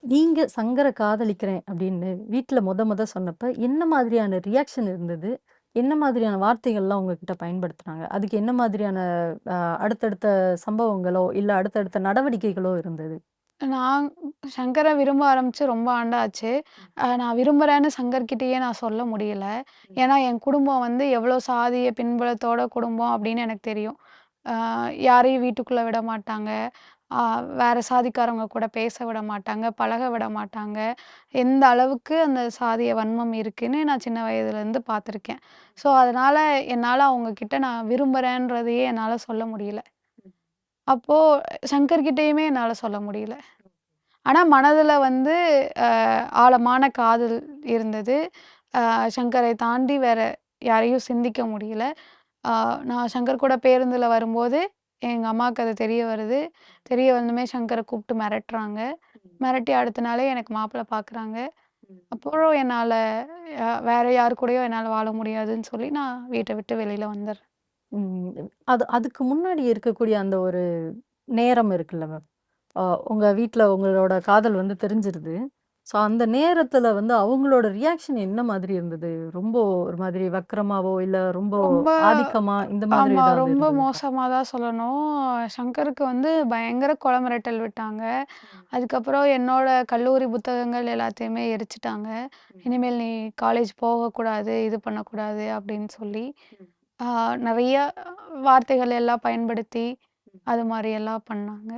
நீங்க சங்கர காதலிக்கிறேன் அப்படின்னு வீட்ல மொத சொன்னப்ப, என்ன மாதிரியான ரியாக்ஷன் இருந்தது? என்ன மாதிரியான வார்த்தைகள்லாம் உங்ககிட்ட பயன்படுத்துனாங்க? அதுக்கு என்ன மாதிரியான அ அடுத்தடுத்த சம்பவங்களோ, இல்ல அடுத்தடுத்த நடவடிக்கைகளோ இருந்தது? நான் சங்கர விரும்ப ஆரம்பிச்சு ரொம்ப ஆண்டாச்சு. நான் விரும்புறேன்னு சங்கர்கிட்டயே நான் சொல்ல முடியல. ஏன்னா, என் குடும்பம் வந்து எவ்வளோ சாதிய பின்புலத்தோட குடும்பம் அப்படின்னு எனக்கு தெரியும். அ யாரையும் வீட்டுக்குள்ள விட மாட்டாங்க. அ வேற சாதிக்காரவங்க கூட பேச விட மாட்டாங்க, பழக விட மாட்டாங்க. எந்த அளவுக்கு அந்த சாதிய வன்மம் இருக்குன்னு நான் சின்ன வயதிலேருந்து பார்த்துருக்கேன். ஸோ, அதனால என்னால அவங்க கிட்ட நான் விரும்புறேன்றதையே என்னால சொல்ல முடியல. அப்போ சங்கர்கிட்டயுமே என்னால சொல்ல முடியல. ஆனா மனதுல வந்து அ ஆழமான காதல் இருந்தது. சங்கரை தாண்டி வேற யாரையும் சிந்திக்க முடியல. அ நான் சங்கர் கூட பேருந்துல வரும்போது, எங்க அம்மாவுக்கு அது தெரிய வருது. தெரிய வந்ததுமே சங்கர கூப்ட்டு மிரட்டுறாங்க. மிரட்டி அடுத்த நாளே எனக்கு மாப்பிள பார்க்குறாங்க. அப்புறம் என்னால வேற யார் கூடயும் என்னால வாழ முடியாதுன்னு சொல்லி நான் வீட்ட விட்டு வெளில வந்துர்றேன். அதுக்கு முன்னாடி இருக்கக்கூடிய அந்த ஒரு நேரம் இருக்குல்ல மேம். அ உங்க வீட்ல உங்களோட காதல் வந்து தெரிஞ்சிருது. ஸோ அந்த நேரத்துல வந்து அவங்களோட ரியாக்ஷன் என்ன மாதிரி இருந்தது? ரொம்ப ஒரு மாதிரி வக்கிரமாவோ, இல்ல ரொம்ப ரொம்ப ஆதிக்கமா இந்த மாதிரி ஆமா. ஏதாவது ரொம்ப இருந்ததுங்களா? மோசமா தான் சொல்லணும். சங்கருக்கு வந்து பயங்கர கொலை மிரட்டல் விட்டாங்க. அதுக்கப்புறம் என்னோட கல்லூரி புத்தகங்கள் எல்லாத்தையுமே எரிச்சுட்டாங்க. "இனிமேல் நீ காலேஜ் போகக்கூடாது, இது பண்ணக்கூடாது" அப்படின்னு சொல்லி, ஆ நெறைய வார்த்தைகள் எல்லாம் பயன்படுத்தி, அது மாரி எல்லாம் பண்ணாங்க.